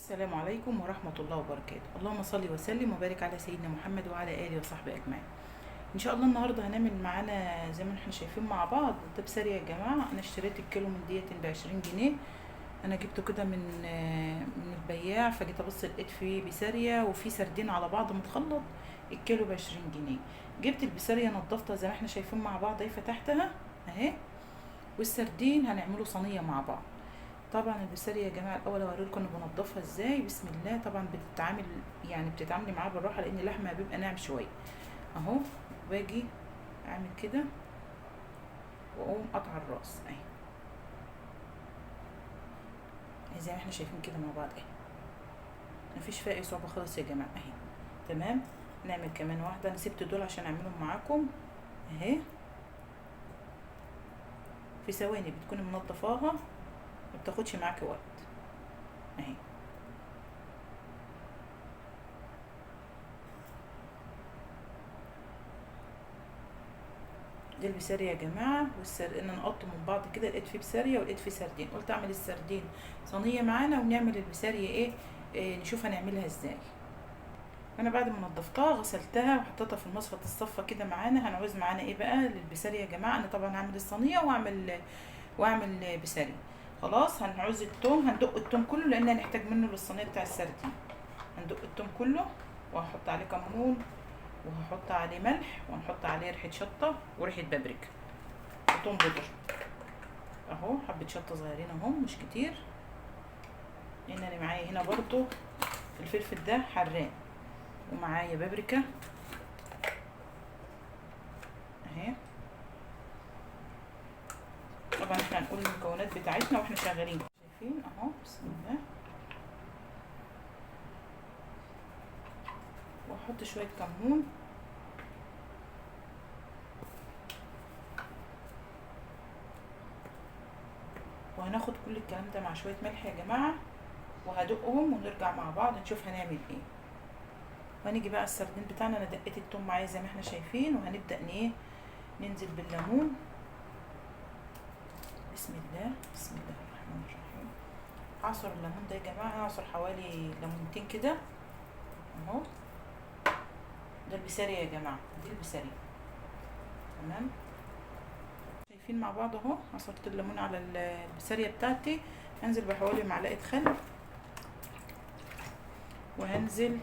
السلام عليكم ورحمة الله وبركاته. اللهم صل وسلم وبارك على سيدنا محمد وعلى آله وصحبه أجمعين. إن شاء الله النهاردة هنعمل معانا زي ما احنا شايفين مع بعض ده بسارية يا جماعة. أنا اشتريت الكيلو من ديت ب20 جنيه. أنا جبته كده من البياع، فجيت أبص لقيت فيه بسارية وفيه سردين على بعض متخلط، الكيلو ب20 جنيه. جبت البسارية نضفتها زي ما احنا شايفين مع بعض اهي، فتحتها اهي، والسردين هنعمله صينية مع بعض. طبعا البسارية يا جماعه الاول هوريلكم انا بنضفها ازاي. بسم الله. طبعا بتتعاملي معاه بالراحه لان لحمها بيبقى ناعم شويه اهو. باجي اعمل كده واقوم قطع الراس اهي زي ما احنا شايفين كده مع بعض اهي، مفيش فيها اي صعوبه خالص يا جماعه اهي. تمام. نعمل كمان واحده، انا سبت دول عشان اعملهم معاكم اهي. في ثواني بتكوني منضفاها، ما بتاخدش معاكي وقت اهي. دي البسارية يا جماعة. انا نقطه من بعض كده، لقيت فيه بسارية ولقيت فيه سردين، قلت اعمل السردين صينية معانا ونعمل البسارية إيه نشوف هنعملها ازاي. انا بعد ما نضفتها غسلتها وحطيتها في المصفى الصفة كده معانا. هنعوز معانا ايه بقى للبسارية يا جماعة؟ انا طبعا هعمل الصينية واعمل بسارية. خلاص. هنعوز التوم، هندق التوم كله لان هنحتاج منه للصينية بتاع السردين. هندق التوم كله وهحط عليه كمون وهحط عليه ملح وهنحط عليه ريحة شطة وريحة بابريكا وتوم بودر اهو. حبة شطة صغيرين اهو مش كتير، لان انا معايا هنا برضو الفلفل ده حراق، ومعايا بابريكا اهي. طبعا احنا هنقول المكونات بتاعتنا واحنا شغالين شايفين اهو. بسم الله. واحط شوية كمون وهناخد كل الكلام ده مع شوية ملح يا جماعة وهدقهم ونرجع مع بعض نشوف هنعمل ايه. وهنيجي بقى السردين بتاعنا. انا دقيت التوم معايا زي ما احنا شايفين، وهنبدأ ننزل بالليمون. بسم الله. بسم الله الرحمن الرحيم. هعصر الليمون ده يا جماعة، هعصر حوالي ليمونتين كده اهو. ده البسارية يا جماعة، دي البسارية. تمام. شايفين مع بعض اهو. عصرت الليمون على البسارية بتاعتي. هنزل بحوالي معلقة خل، وهنزل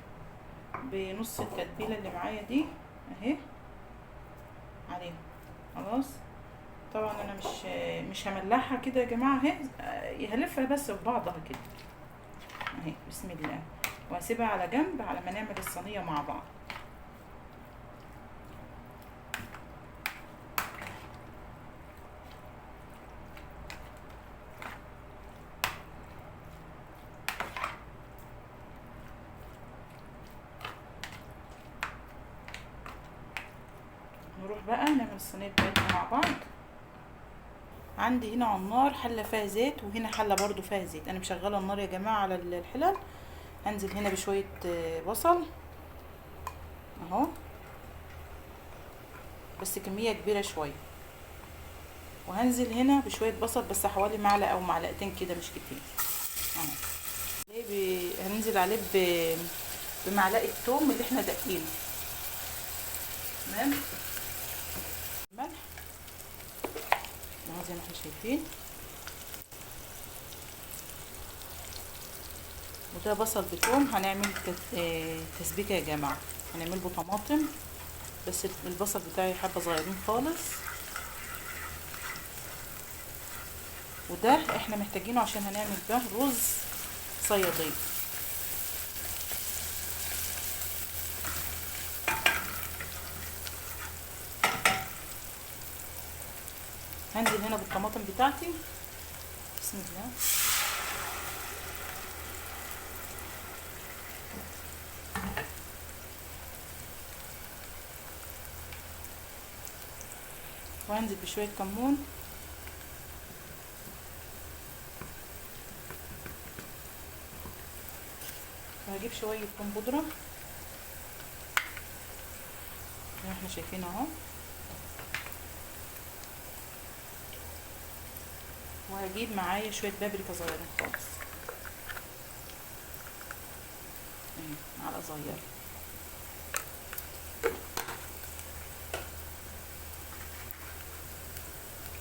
بنص التتبيلة اللي معايا دي اهي عليها. خلاص. طبعا انا مش هملحها كده يا جماعة اهي، هلفها بس في بعضها كده اهي. بسم الله. وهسيبها على جنب على ما نعمل الصينية مع بعض. نروح بقى نعمل الصينية بتاعتنا مع بعض. عندي هنا على النار حلة فيها زيت، وهنا حلة برضو فيها زيت. انا مشغلة النار يا جماعة على الحلل. هنزل هنا بشوية بصل اهو، بس كمية كبيرة شوية. وهنزل هنا بشوية بصل بس حوالي معلقة او معلقتين كده مش كتير اهو. هننزل عليه بمعلقة توم اللي احنا دقينه. تمام. ملح اهو زي ما احنا شايفين. وده بصل بتوم. هنعمل تسبيكه يا جماعه. هنعمل له طماطم، بس البصل بتاعي حبه صغيرين خالص. وده احنا محتاجينه عشان هنعمل ده رز صياديه. هنزل هنا بالطماطم بتاعتي. بسم الله. وهنزل بشويه كمون وهجيب شويه توم بودره زي ما احنا شايفين اهو. وهجيب معايا شويه بابريكا صغيرين خالص. معلقه صغيره.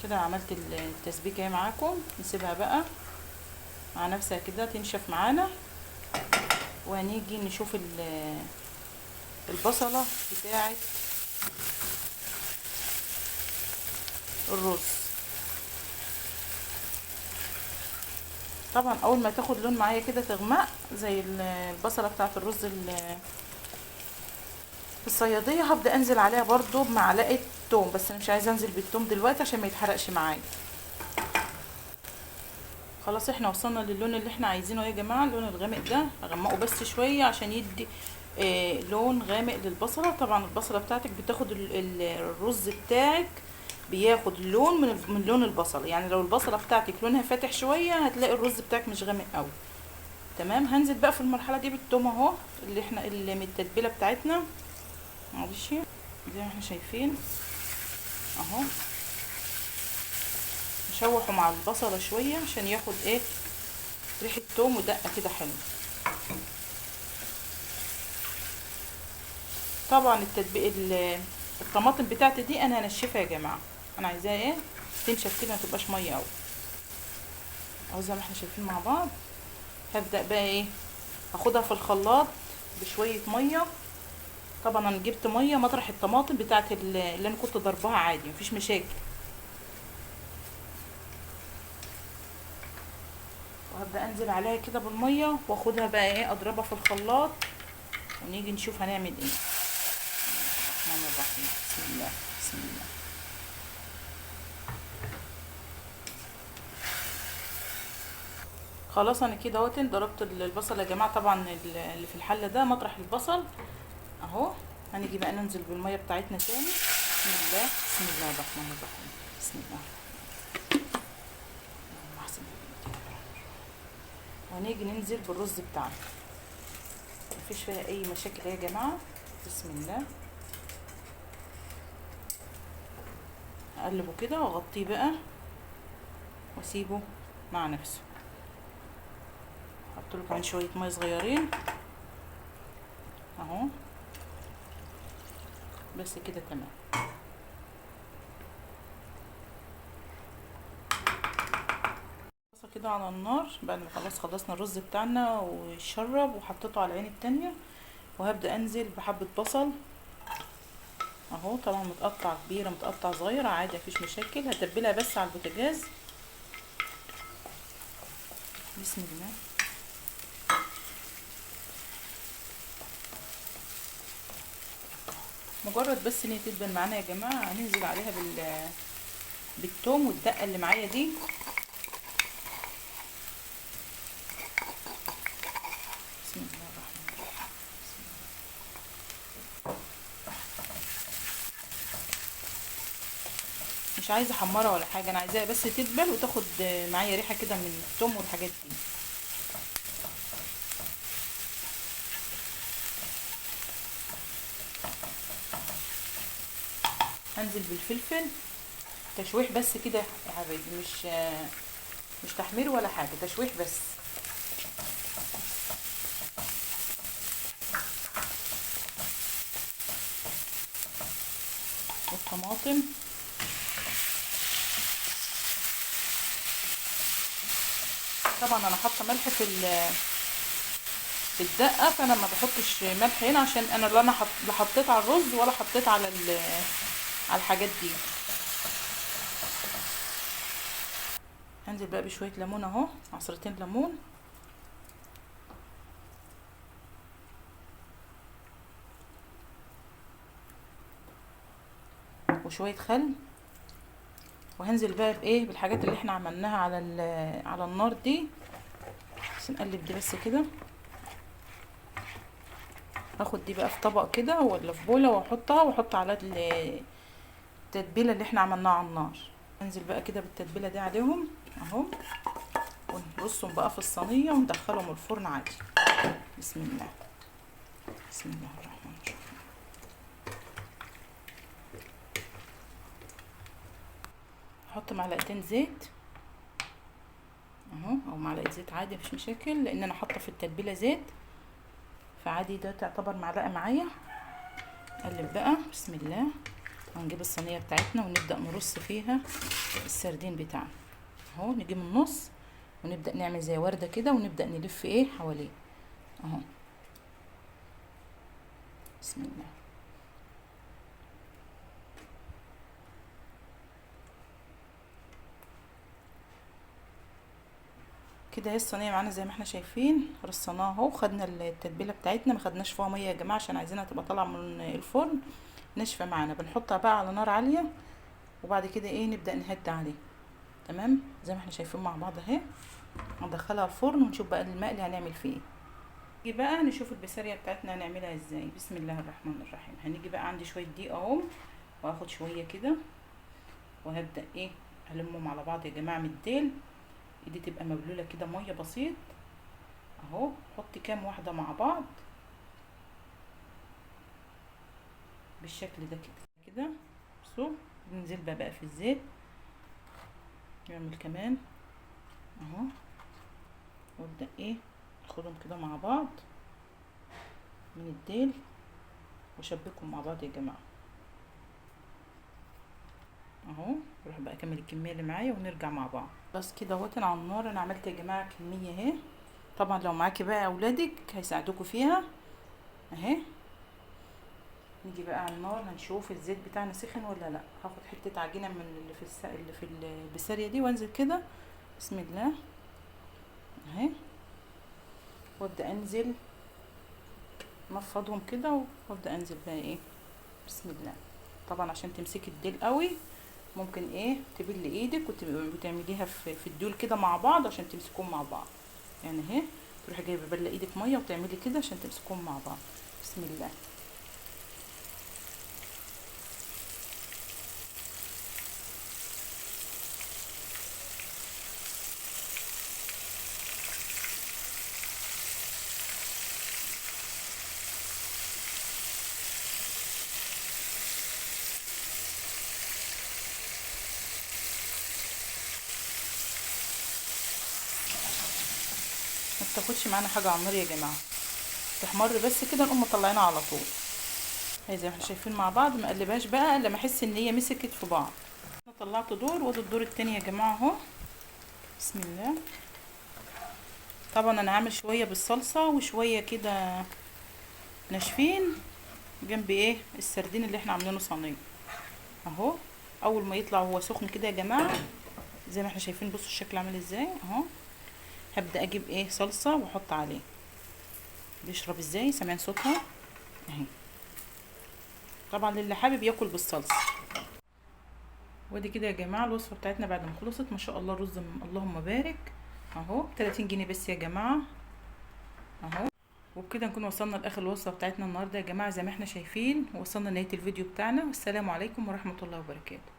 كده عملت التسبيكه اهي معاكم. نسيبها بقى مع نفسها كده تنشف معانا، وهنيجي نشوف البصله بتاعه الرز. طبعا اول ما تاخد لون معايا كده تغمق زي البصله بتاعه الرز الصياديه، هبدا انزل عليها برضو بمعلقه توم، بس انا مش عايزه انزل بالتوم دلوقتي عشان ما يتحرقش معايا. خلاص احنا وصلنا للون اللي احنا عايزينه يا جماعه، اللون الغامق ده اغمقه بس شويه عشان يدي لون غامق للبصله. طبعا البصله بتاعتك بتاخد الرز بتاعك بياخد لون من لون البصله، يعني لو البصله بتاعتك لونها فاتح شويه هتلاقي الرز بتاعك مش غامق قوي. تمام. هنزل بقى في المرحله دي بالثوم اهو، اللي من التتبيله بتاعتنا، معلش زي ما احنا شايفين اهو. نشوحه مع البصله شويه عشان ياخد ايه ريحه توم ودقه كده حلو. طبعا الطماطم بتاعتي دي انا هنشفها يا جماعه، انا عايزاها ايه تنشف كده، ما تبقاش ميه قوي اهو زي ما احنا شايفين مع بعض. هبدا بقى ايه هاخدها في الخلاط بشويه ميه. طبعا انا جبت ميه مطرح الطماطم بتاعت اللي انا كنت ضربها عادي، مفيش مشاكل. وهبدا انزل عليها كده بالميه واخدها بقى ايه اضربها في الخلاط، ونيجي نشوف هنعمل ايه. الرحمن الرحيم. بسم الله بسم الله. خلاص انا كده اهوت ضربت البصل يا جماعه. طبعا اللي في الحله ده مطرح البصل اهو. هنيجي بقى ننزل بالميه بتاعتنا تاني. بسم الله بسم الله الرحمن الرحيم. بسم الله احسن. وهنيجي ننزل بالرز بتاعنا، مفيش فيها اي مشاكل يا جماعه. بسم الله. اقلبه كده واغطيه بقى واسيبه مع نفسه. احط له كمان شويه ميه صغيرين اهو، بس كده تمام. كده على النار بعد ما خلصنا الرز بتاعنا ويشرب، وحطيته على العين التانية. وهبدا انزل بحبه بصل اهو، طبعا متقطع كبيره متقطع صغيره عادي مفيش مشاكل. هتبلها بس على البوتاجاز. بسم الله. مجرد بس ان هي تدبل معانا يا جماعه هننزل عليها بالثوم والدقه اللي معايا دي. بسم الله الرحمن الرحيم. مش عايزه احمرها ولا حاجه، انا عايزاها بس تدبل وتاخد معايا ريحه كده من الثوم والحاجات دي. هنزل بالفلفل تشويح بس كده يا حبايبي، مش تحمير ولا حاجه، تشويح بس. والطماطم طبعا انا حاطه ملح في الدقه، فانا ما بحطش ملح هنا عشان انا لا حطيت على الرز ولا حطيت على الحاجات دي. هنزل بقى بشويه ليمون اهو، عصرتين ليمون وشويه خل. وهنزل بقى بايه بالحاجات اللي احنا عملناها على النار دي. بس نقلب دي بس كده. هاخد دي بقى في طبق كده ولا في بوله واحط على التتبيله اللي احنا عملناها على النار. انزل بقى كده بالتتبيله دي عليهم اهو، ونرصهم بقى في الصينيه وندخلهم الفرن عادي. بسم الله بسم الله الرحمن الرحيم. احط معلقتين زيت اهو، او معلقه زيت عادي مفيش مشاكل، لان انا حاطه في التتبيله زيت. فعادي ده تعتبر معلقه معايا. نقلب بقى بسم الله، ونجيب الصينيه بتاعتنا ونبدا نرص فيها السردين بتاعنا اهو. نجي من النص ونبدا نعمل زي ورده كده، ونبدا نلف ايه حواليه اهو. بسم الله. كده هي الصينيه معانا زي ما احنا شايفين، رصيناها اهو. خدنا التتبيله بتاعتنا، ما خدناش فيها ميه يا جماعه عشان عايزينها تبقى طالعه من الفرن ناشفه معانا. بنحطها بقى على نار عاليه، وبعد كده ايه نبدا نهد عليه. تمام زي ما احنا شايفين مع بعض اهي. هندخلها الفرن ونشوف بقى المقلي هنعمل فيه ايه. نيجي بقى نشوف البسارية بتاعتنا هنعملها ازاي. بسم الله الرحمن الرحيم. هنيجي بقى عندي شويه دقيق اهو، واخد شويه كده وهبدا ايه هلمهم على بعض يا جماعه من الديل. ايدي تبقى مبلوله كده ميه بسيط اهو. حطي كام واحده مع بعض بالشكل ده كده كده. بصوا ننزل بقى في الزيت، نعمل كمان اهو، وابدا ايه اخدهم كده مع بعض من الديل واشبكهم مع بعض يا جماعه اهو. اروح بقى اكمل الكميه اللي معايا ونرجع مع بعض. بس كده اهوت على النار. انا عملت يا جماعه كميه اهي. طبعا لو معاكي بقى اولادك هيساعدوكوا فيها اهي. نيجي بقى على النار هنشوف الزيت بتاعنا سخن ولا لا. هاخد حته عجينه من اللي في البساريه دي وانزل كده بسم الله اهي، وابدا انزل نفضهم كده، وابدا انزل بقى ايه بسم الله. طبعا عشان تمسكي الديل قوي ممكن ايه تبلي ايدك وتعمليها في الدول كده مع بعض عشان تمسكوهم مع بعض. يعني اهي تروحي جايبه بله ايدك ميه وتعملي كده عشان تمسكوهم مع بعض. بسم الله. ما بتاخدش معانا حاجه على النار يا جماعه، تحمر بس كده نقوم مطلعينها على طول. هي زي ما احنا شايفين مع بعض. ما اقلبهاش بقى الا ما احس ان هي مسكت في بعض. انا طلعت دور وادي الدور التاني يا جماعه اهو. بسم الله. طبعا انا هعمل شويه بالصلصه وشويه كده ناشفين جنب ايه السردين اللي احنا عاملينه صينيه اهو. اول ما يطلع وهو سخن كده يا جماعه زي ما احنا شايفين، بصوا الشكل عامل ازاي اهو. هبدا اجيب ايه صلصه واحط عليه. بيشرب ازاي سامعين صوتها اهي. طبعا للي حابب ياكل بالصلصه. ودي كده يا جماعه الوصفه بتاعتنا بعد ما خلصت. ما شاء الله رز اللهم بارك اهو. 30 جنيه بس يا جماعه اهو. وبكده نكون وصلنا لاخر الوصفه بتاعتنا النهارده يا جماعه. زي ما احنا شايفين وصلنا لنهايه الفيديو بتاعنا. والسلام عليكم ورحمه الله وبركاته.